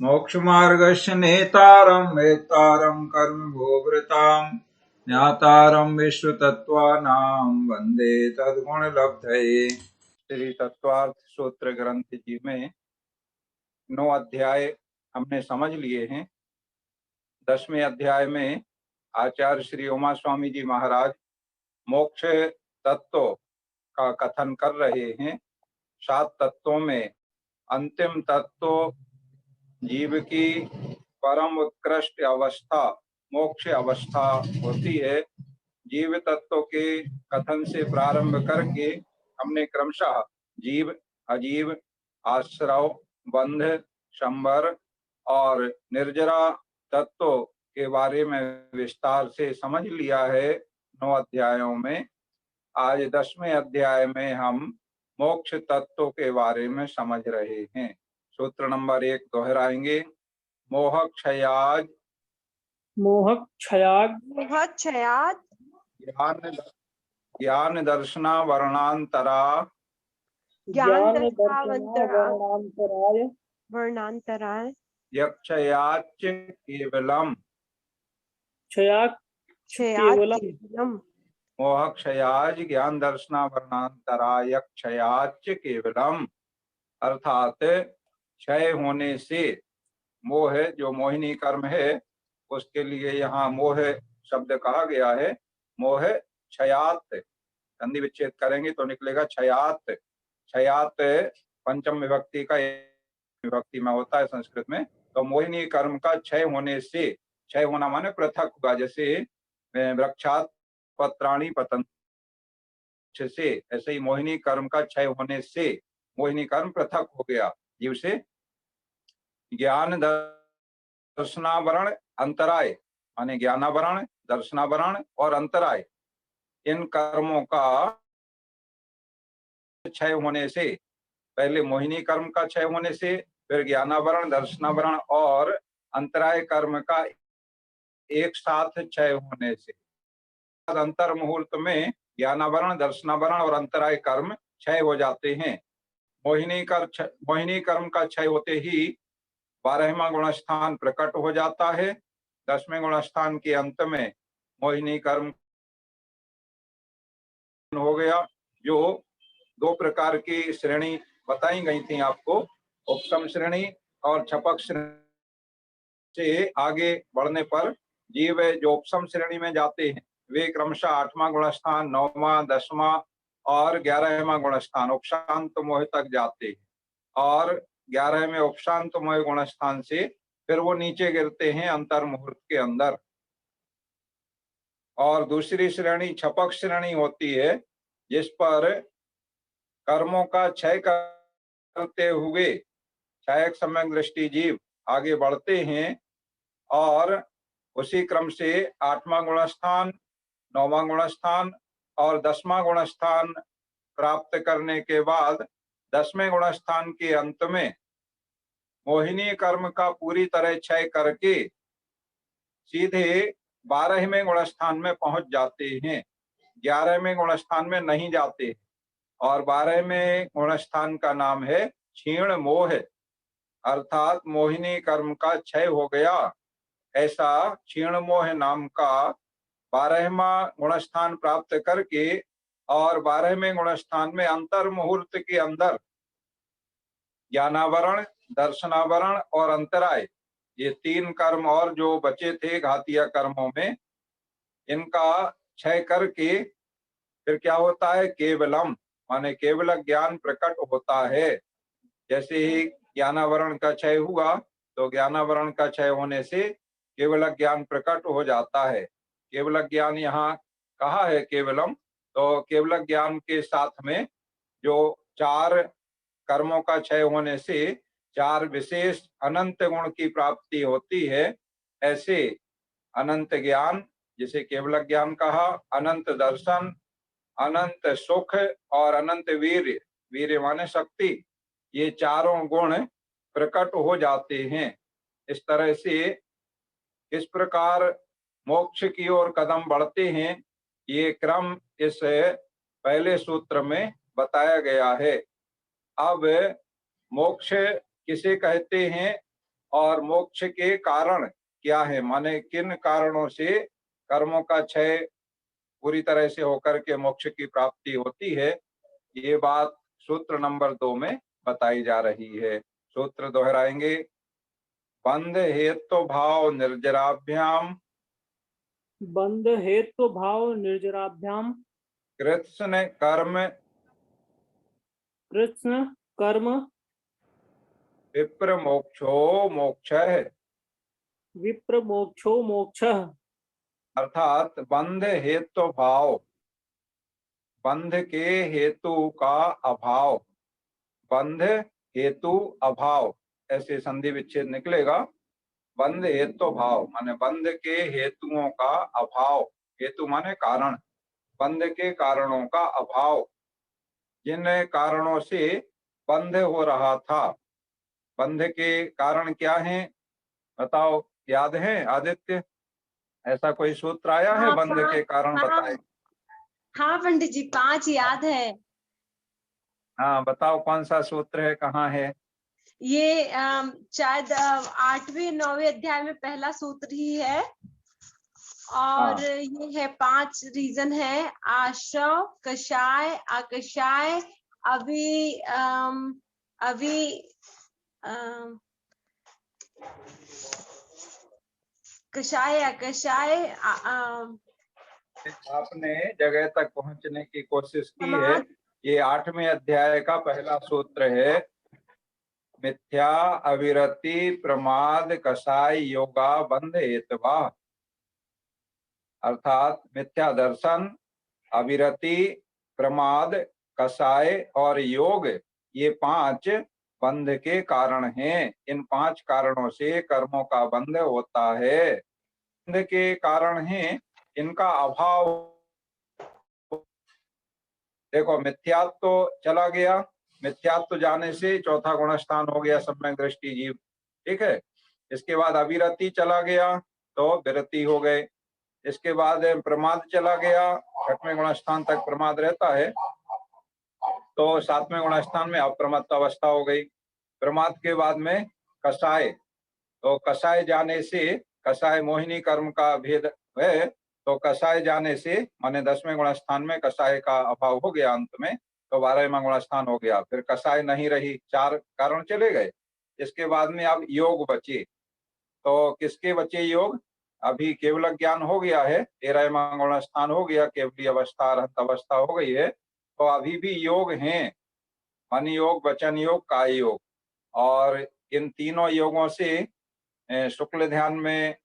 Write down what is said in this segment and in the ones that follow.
मोक्षमार्गस्य नेतारं वेत्तारं कर्मभोगृतां ज्ञातारं विश्वतत्त्वानां वन्दे तद्गुणलब्धये। श्री तत्वार्थ सूत्र ग्रंथ जी में 9 अध्याय हमने समझ लिए हैं। 10वें अध्याय में आचार्य श्री उमा स्वामी जी महाराज मोक्ष तत्व का कथन कर रहे हैं। 7 तत्वों में अंतिम तत्व जीव की परम उत्कृष्ट अवस्था मोक्ष अवस्था होती है। जीव तत्व के कथन से प्रारंभ करके हमने क्रमशः जीव, अजीव, आश्रव, बंध, शंबर और निर्जरा तत्व के बारे में विस्तार से समझ लिया है 9 अध्यायों में। आज 10वें अध्याय में हम मोक्ष तत्व के बारे में समझ रहे हैं। सूत्र नंबर 1 दोहराएंगे। मोह क्षयाद ज्ञान दर्शना वर्णांतराय यक्षयाच केवलम मोह क्षयाज ज्ञान दर्शना वर्णांतराय क्षयाच केवलम, अर्थात क्षय होने से मोह जो मोहिनी कर्म है उसके लिए यहाँ मोह शब्द कहा गया है। मोह क्षयात संधि विच्छेद करेंगे तो निकलेगा क्षयात। क्षयात पंचम विभक्ति का विभक्ति में होता है संस्कृत में। तो मोहिनी कर्म का क्षय होने से, क्षय होना माने पृथक हुआ, जैसे वृक्षात पत्राणि पतन से, ऐसे ही मोहिनी कर्म का क्षय होने से मोहिनी कर्म पृथक हो गया जीव से। ज्ञान दर्शनावरण अंतराय माने ज्ञानावरण, दर्शनावरण और अंतराय, इन कर्मों का क्षय होने से, पहले मोहिनी कर्म का क्षय होने से, फिर ज्ञानावरण, दर्शनावरण और अंतराय कर्म का एक साथ क्षय होने से, अंतर मुहूर्त में ज्ञानावरण, दर्शनावरण और अंतराय कर्म क्षय हो जाते हैं। मोहिनी कर्म का क्षय होते ही 12वां गुणस्थान प्रकट हो जाता है। 10वें गुणस्थान के अंत में मोहिनी कर्म हो गया। जो 2 प्रकार की श्रेणी बताई गई थी आपको, उपसम श्रेणी और छपक श्रेणी, से आगे बढ़ने पर जीव जो उपसम श्रेणी में जाते हैं वे क्रमशः 8वां गुणस्थान, 9वां, 10वां और 11वां गुणस्थान उपशांत मोह तक जाते हैं, और 11वें उपशांत मोह गुणस्थान से फिर वो नीचे गिरते हैं अंतर मुहूर्त के अंदर। और दूसरी श्रेणी छपक श्रेणी होती है, जिस पर कर्मों का क्षय करते हुए क्षयक सम्यक दृष्टि जीव आगे बढ़ते हैं, और उसी क्रम से 8वां गुणस्थान, 9वां गुणस्थान और 10वां गुणस्थान प्राप्त करने के बाद 10वें गुणस्थान के अंत में मोहिनी कर्म का पूरी तरह क्षय करके सीधे 12वें गुणस्थान में पहुंच जाते हैं। 11वें गुणस्थान में नहीं जाते, और 12वें गुणस्थान का नाम है क्षीण मोह, अर्थात मोहिनी कर्म का क्षय हो गया। ऐसा क्षीण मोह नाम का 12वां गुणस्थान प्राप्त करके और 12वें गुणस्थान में अंतर मुहूर्त के अंदर ज्ञानावरण, दर्शनावरण और अंतराय, ये 3 कर्म और जो बचे थे घातीय कर्मों में, इनका क्षय करके फिर क्या होता है, केवलम माने केवल ज्ञान प्रकट होता है। जैसे ही ज्ञानावरण का क्षय हुआ तो ज्ञानावरण का क्षय होने से केवल ज्ञान प्रकट हो जाता है। केवल ज्ञान यहाँ कहा है केवलम, तो केवल ज्ञान के साथ में जो 4 कर्मों का क्षय होने से 4 विशेष अनंत गुण की प्राप्ति होती है। ऐसे अनंत ज्ञान, जिसे केवल ज्ञान कहा, अनंत दर्शन, अनंत सुख और अनंत वीर्य, वीर्य माने शक्ति, ये चारों गुण प्रकट हो जाते हैं। इस तरह से इस प्रकार मोक्ष की ओर कदम बढ़ते हैं, ये क्रम इस पहले सूत्र में बताया गया है। अब मोक्ष किसे कहते हैं और मोक्ष के कारण क्या है, माने किन कारणों से कर्मों का क्षय पूरी तरह से होकर के मोक्ष की प्राप्ति होती है, ये बात सूत्र नंबर 2 में बताई जा रही है। सूत्र दोहराएंगे। बंध हेतु भाव निर्जराभ्याम बंध हेतु भाव निर्जराभ्याम कृत्स्न कर्म कृष्ण कर्म विप्र मोक्षो मोक्ष। विप्र मोक्षो मोक्ष। अर्थात बंध हेतु भाव, बंध के हेतु का अभाव, बंध हेतु अभाव, ऐसे संधि विच्छेद निकलेगा। बंध हेतु भाव माने बंध के हेतुओं का अभाव, हेतु माने कारण, बंध के कारणों का अभाव, जिन कारणों से बंध हो रहा था। बंध के कारण क्या है बताओ, याद है आदित्य? ऐसा कोई सूत्र आया है हाँ, बंध के कारण बताए? हाँ पंडित जी, 5 याद है। हाँ बताओ कौन सा सूत्र है, कहाँ है? ये शायद 8वें 9वें अध्याय में पहला सूत्र ही है। और ये है 5 रीजन है: आश्रव, कषाय, आकषाय, अभी कषाय, आकषाय। आपने जगह तक पहुंचने की कोशिश की है। ये 8वें अध्याय का पहला सूत्र है। मिथ्या अविरति प्रमाद कषाय योगा बंध हेतवा। अर्थात मिथ्या दर्शन, अविरति, प्रमाद, कषाय और योग, ये 5 बंध के कारण हैं। इन 5 कारणों से कर्मों का बंध होता है। बंध के कारण हैं, इनका अभाव। देखो मिथ्यात्व तो चला गया, मिथ्यात्व जाने से चौथा गुण स्थान हो गया सम्यक दृष्टि जीव, ठीक है। इसके बाद अविरति चला गया तो विरति हो गए। इसके बाद प्रमाद चला गया, छठवें गुण स्थान तक प्रमाद रहता है, तो 7वें गुण स्थान में अप्रमत्त अवस्था हो गई। प्रमाद के बाद में कषाय, तो कषाय जाने से, कषाय मोहिनी कर्म का भेद है, तो कषाय जाने से माने 10वें गुण स्थान में कषाय का अभाव हो गया अंत में, तो 12वां गुण स्थान हो गया। फिर कषाय नहीं रही, 4 कारण चले गए। इसके बाद में अब योग बचे, तो किसके बचे योग? अभी केवल ज्ञान हो गया है, 13वां गुण स्थान हो गया, केवली अवस्था, अरहत अवस्था हो गई है, तो अभी भी योग हैं, मन योग, वचन योग, काय योग। और इन तीनों योगों से शुक्ल ध्यान में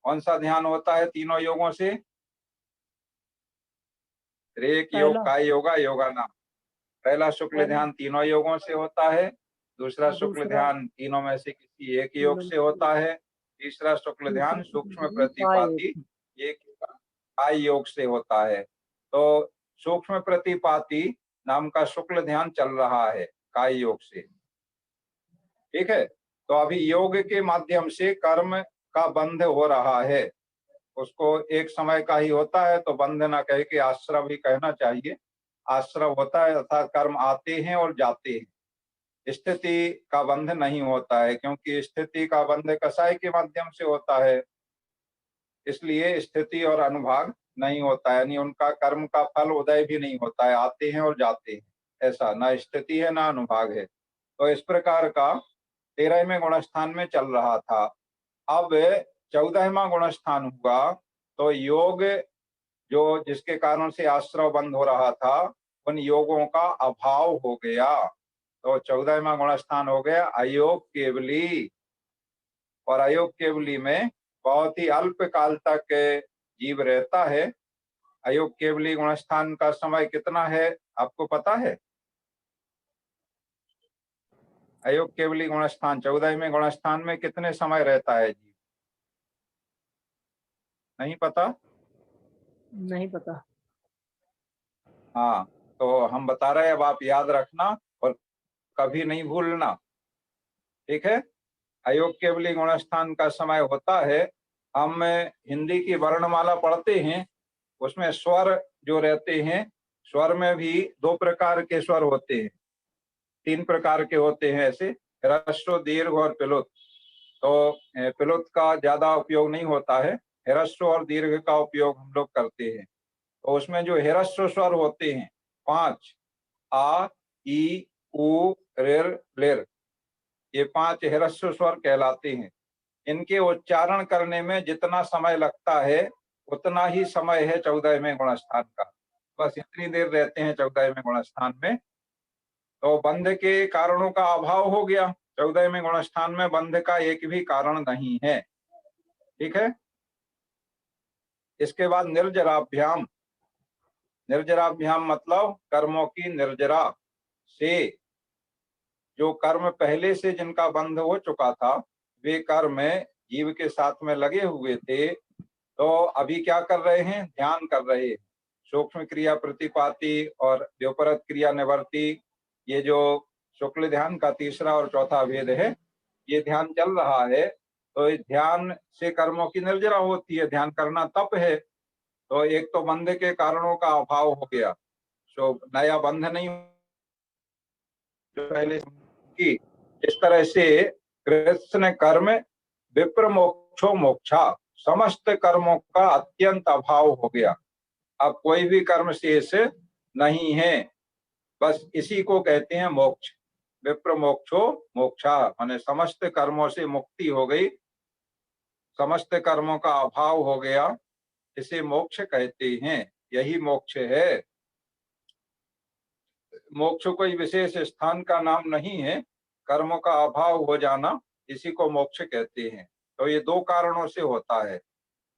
कौन सा ध्यान होता है? तीनों योगों से रेक योग, काय योगा, योगानाम। पहला शुक्ल ध्यान तीनों योगों से होता है, दूसरा शुक्ल ध्यान तीनों में से किसी एक योग से होता है, तीसरा शुक्ल ध्यान सूक्ष्म प्रतिपाती एक काय योग से होता है। तो सूक्ष्म प्रतिपाती नाम का शुक्ल ध्यान चल रहा है काय योग से, ठीक है। तो अभी योग के माध्यम से कर्म का बंध हो रहा है, उसको एक समय का ही होता है, तो बंध ना कह के आश्रव ही कहना चाहिए। आश्रव होता है अर्थात कर्म आते हैं और जाते हैं, स्थिति का बंध नहीं होता है, क्योंकि स्थिति का बंध कषाय के माध्यम से होता है, इसलिए स्थिति और अनुभाग नहीं होता है, यानी उनका कर्म का फल उदय भी नहीं होता है, आते हैं और जाते हैं, ऐसा ना स्थिति है ना अनुभाग है। तो इस प्रकार का 13वें गुण स्थान में चल रहा था। अब 14वां गुण स्थान हुआ, तो योग जो जिसके कारण से आश्रव बंद हो रहा था, उन योगों का अभाव हो गया, तो 14वां गुण स्थान हो गया अयोग केवली। और अयोग केवली में बहुत ही अल्प काल तक जीव रहता है। अयोग केवली गुण स्थान का समय कितना है आपको पता है? अयोग केवली गुण स्थान 14वें गुण स्थान में कितने समय रहता है जीव? नहीं पता? नहीं पता। हाँ, तो हम बता रहे हैं, अब आप याद रखना और कभी नहीं भूलना, ठीक है। अयोग केवली गुण स्थान का समय होता है, हम हिंदी की वर्णमाला पढ़ते हैं, उसमें स्वर जो रहते हैं, स्वर में भी 2 प्रकार के स्वर होते हैं, 3 प्रकार के होते हैं ऐसे, ह्रस्व, दीर्घ और प्लुत। तो प्लुत का ज्यादा उपयोग नहीं होता है, ह्रस्व और दीर्घ का उपयोग हम लोग करते हैं। तो उसमें जो ह्रस्व स्वर होते हैं 5, आ, ई, उ, ऋ, लिर, ये 5 ह्रस्व स्वर कहलाते हैं। इनके उच्चारण करने में जितना समय लगता है उतना ही समय है 14वें गुणस्थान का, बस इतनी देर रहते हैं 14वें गुणस्थान में। तो बंध के कारणों का अभाव हो गया, 14वें गुणस्थान में बंध का एक भी कारण नहीं है। ठीक है। इसके बाद निर्जराभ्याम, निर्जराभ्याम मतलब कर्मों की निर्जरा से, जो कर्म पहले से जिनका बंध हो चुका था वे कर्म जीव के साथ में लगे हुए थे, तो अभी क्या कर रहे हैं, ध्यान कर रहे हैं। सूक्ष्म क्रिया प्रतिपाती और व्युपरत क्रिया निवर्ती, ये जो शुक्ल ध्यान का तीसरा और चौथा भेद है, ये ध्यान चल रहा है। तो इस ध्यान से कर्मों की निर्जरा होती है, ध्यान करना तप है। तो एक तो बंध के कारणों का अभाव हो गया, तो नया बंध नहीं पहले की। इस तरह से कृष्ण कर्म विप्र मोक्षो मोक्षा, समस्त कर्मों का अत्यंत अभाव हो गया। अब कोई भी कर्म शेष नहीं है, बस इसी को कहते हैं मोक्ष। विप्र मोक्षो मोक्षा माने समस्त कर्मों से मुक्ति हो गई, समस्त कर्मों का अभाव हो गया, इसे मोक्ष कहते हैं। यही मोक्ष है। मोक्ष कोई विशेष स्थान का नाम नहीं है, कर्मों का अभाव हो जाना, इसी को मोक्ष कहते हैं। तो ये दो कारणों से होता है,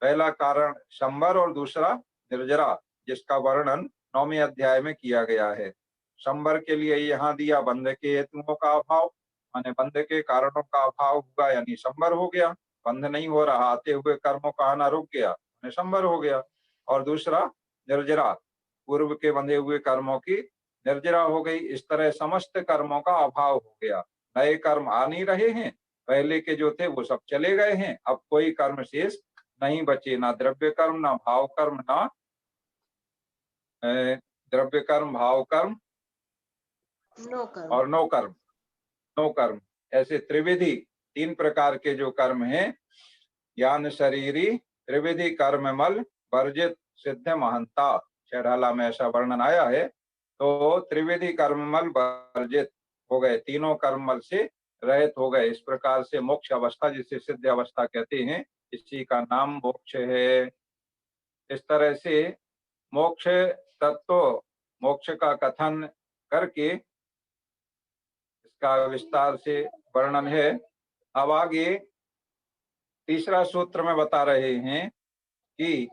पहला कारण शंबर और दूसरा निर्जरा, जिसका वर्णन 9वें अध्याय में किया गया है। शंबर के लिए यहाँ दिया बंध के हेतुओं का अभाव, माने बंध के कारणों का अभाव होगा, यानी शंबर हो गया, बंध नहीं हो रहा, आते हुए कर्मों का आना रुक गया, माने शंबर हो गया। और दूसरा निर्जरा, पूर्व के बंधे हुए कर्मों की निर्जरा हो गई। इस तरह समस्त कर्मों का अभाव हो गया, नए कर्म आ नहीं रहे हैं, पहले के जो थे वो सब चले गए हैं, अब कोई कर्म शेष नहीं बचे, ना द्रव्य कर्म, ना भाव कर्म, ना द्रव्य कर्म, भाव कर्म नो कर्म और नो कर्म, नो कर्म। ऐसे त्रिविधि, 3 प्रकार के जो कर्म हैं, ज्ञान शरीरी त्रिविधि कर्म मल वर्जित सिद्ध महंता, चढ़ाला में ऐसा वर्णन आया है। तो त्रिविधि कर्ममल वर्जित हो गए, तीनों कर्ममल से रहित हो गए। इस प्रकार से मोक्ष अवस्था, जिसे सिद्ध अवस्था कहते हैं, इसी का नाम मोक्ष है। इस तरह से मोक्ष तत्व, मोक्ष का कथन करके इसका विस्तार से वर्णन है। अब आगे तीसरा सूत्र में बता रहे हैं कि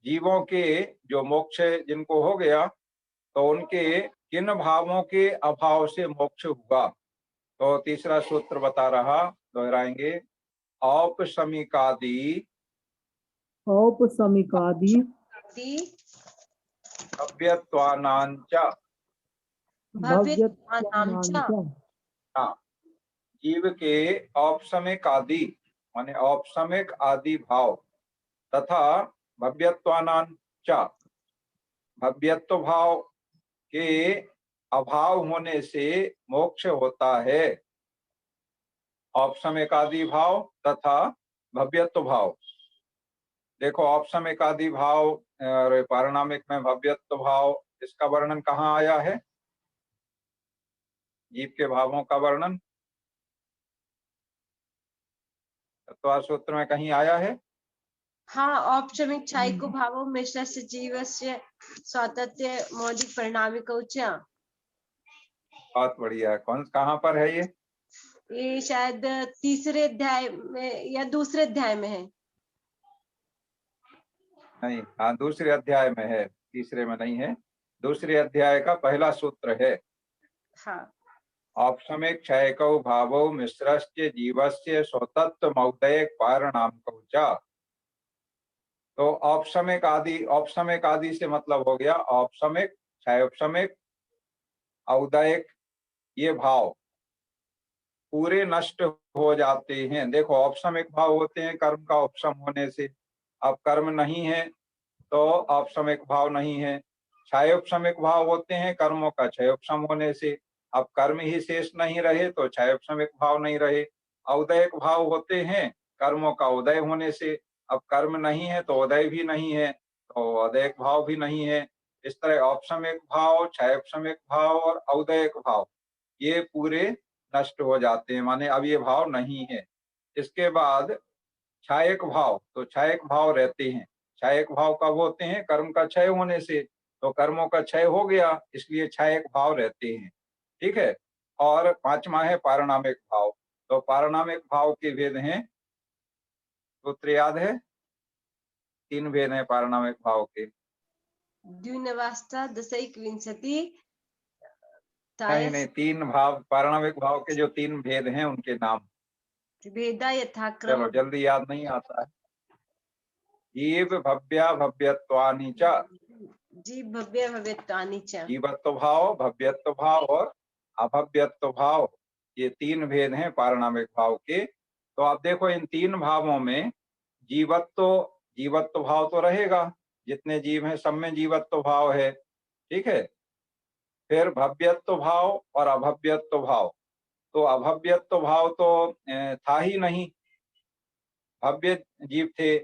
जीवों के जो मोक्ष जिनको हो गया, तो उनके किन भावों के अभाव से मोक्ष हुआ। तो तीसरा सूत्र बता रहा, दोहराएंगे, औपशमिकादि औपसमिकादि भव्यत्वानांच भव्यत्वानांच जीव के औपशमिक आदि माने औपशमिक आदि भाव तथा भव्यत्वानांच, भव्यत्व भाव के अभाव होने से मोक्ष होता है। औपशमिक आदि भाव तथा भव्यत्व भाव, देखो औपशमिक आदि भाव और पारिणामिक में भव्यत्व भाव, इसका वर्णन कहाँ आया है, जीव के भावों का वर्णन तत्व सूत्र में कहीं आया है। हाँ, औपचारिक छायको भावो मिश्रस्य जीवस्य स्वातंत्र्य मौलिक परिणामिक उच्च। बहुत बढ़िया, कौन कहाँ पर है ये शायद तीसरे अध्याय में या दूसरे अध्याय में है। नहीं, हाँ दूसरे अध्याय में है, तीसरे में नहीं है, दूसरे अध्याय का पहला सूत्र है। हाँ, औपशमिक क्षयकौ भावो मिश्रस्य जीवस्य स्वतत्व मौदय पारिणामिकौ च। तो औपशमिक आदि, औपशमिक आदि से मतलब हो गया औपशमिक, क्षयोपशमिक, औदयिक, ये भाव पूरे नष्ट हो जाते हैं। देखो औपशमिक भाव होते हैं कर्म का उपशम होने से, अब कर्म नहीं है तो औपशमिक भाव नहीं है। क्षयोपशमिक भाव होते हैं कर्मों का क्षयोपशम होने से, अब कर्म ही शेष नहीं रहे तो क्षयोपशमिक भाव नहीं रहे। औदयिक भाव होते हैं कर्मों का उदय होने से। अब कर्म नहीं है तो उदय भी नहीं है, तो औदयिक भाव भी नहीं है। इस तरह औपसमिक भाव, क्षयोपसमिक भाव और औदयिक भाव ये पूरे नष्ट हो जाते हैं, माने अब ये भाव नहीं है। इसके बाद क्षयिक भाव, तो क्षयिक भाव रहते हैं। क्षयिक भाव कब होते हैं? कर्म का क्षय होने से। तो कर्मों का क्षय हो गया, इसलिए क्षयिक भाव रहते हैं। ठीक है। और पांचवा है पारिणामिक भाव। तो पारिणामिक भाव के भेद हैं, सूत्र याद है? 3 भेद हैं पारिणामिक भाव के। द्विनवास्ता दशैकविंशति नहीं, 3 भाव, पारिणामिक भाव के जो 3 भेद हैं उनके नाम। भेदा यथाक्रम। चलो, जल्दी याद नहीं आता है। जीव भव्या भव्यत्वानि च। जी भव्य भव्यत्वानि च। जीवत्व भाव, भव्यत्व भाव और अभव्यत्व भाव, ये 3 भेद हैं पारिणामिक भाव के। तो आप देखो इन 3 भावों में जीवत्व भाव तो रहेगा, जितने जीव हैं सब में जीवत्व भाव है। ठीक है। फिर भव्यत्व भाव और अभव्यत्व भाव। तो अभव्यत्व भाव तो था ही नहीं। भव्य जीव थे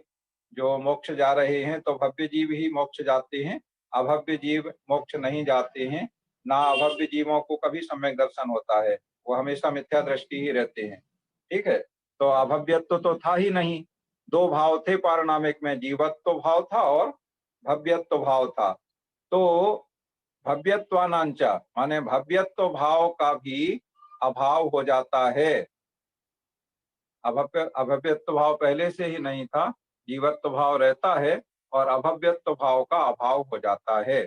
जो मोक्ष जा रहे हैं, तो भव्य जीव ही मोक्ष जाते हैं, अभव्य जीव मोक्ष नहीं जाते हैं। ना अभव्य जीवों को कभी सम्यक दर्शन होता है, वो हमेशा मिथ्या दृष्टि ही रहते हैं। ठीक है। तो अभव्यत्व तो था ही नहीं। 2 भाव थे पारिणामिक में, जीवत्व भाव था और भव्यत्व भाव था। तो भव्यत्वानांचा माने भव्यत्व भाव का भी अभाव हो जाता है। अभव्यत्व भाव पहले से ही नहीं था, जीवत्व भाव रहता है और अभव्यत्व भाव का अभाव हो जाता है।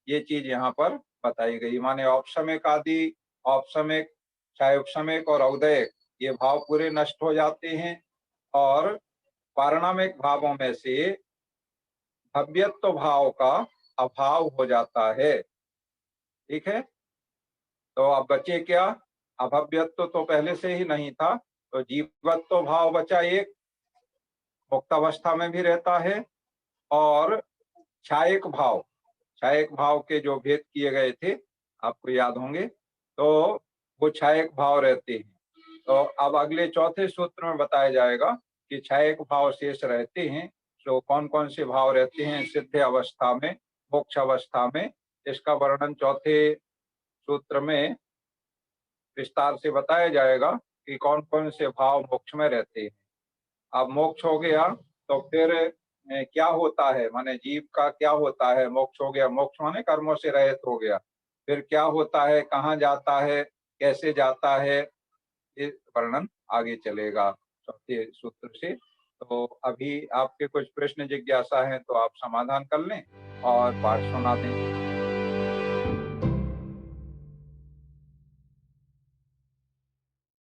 ये चीज यहाँ पर बताई गई, माने औपसमिक आदि, औपसमिक, क्षयोपसमिक और औदयिक ये भाव पूरे नष्ट हो जाते हैं। और पारिणामिक भावों में से भव्यत्व भाव का अभाव हो जाता है। ठीक है। तो अब बचे क्या? अभव्यत्व तो पहले से ही नहीं था, तो जीवत्व भाव बचा एक, मुक्तावस्था में भी रहता है। और क्षयिक भाव के जो भेद किए गए थे आपको याद होंगे, तो वो क्षयिक भाव रहते हैं। तो अब अगले चौथे सूत्र में बताया जाएगा कि क्षयिक भाव शेष रहते हैं। तो कौन कौन से भाव रहते हैं सिद्ध अवस्था में, मोक्ष अवस्था में, इसका वर्णन चौथे सूत्र में विस्तार से बताया जाएगा कि कौन कौन से भाव मोक्ष में रहते हैं। अब मोक्ष हो गया तो फिर क्या होता है, माने जीव का क्या होता है? मोक्ष हो गया, मोक्ष माने कर्मों से रहित हो गया। फिर क्या होता है, कहाँ जाता है, कैसे जाता है, ये वर्णन आगे चलेगा चौथे सूत्र से। तो अभी आपके कुछ प्रश्न जिज्ञासा है तो आप समाधान कर लें और पाठ सुना दें।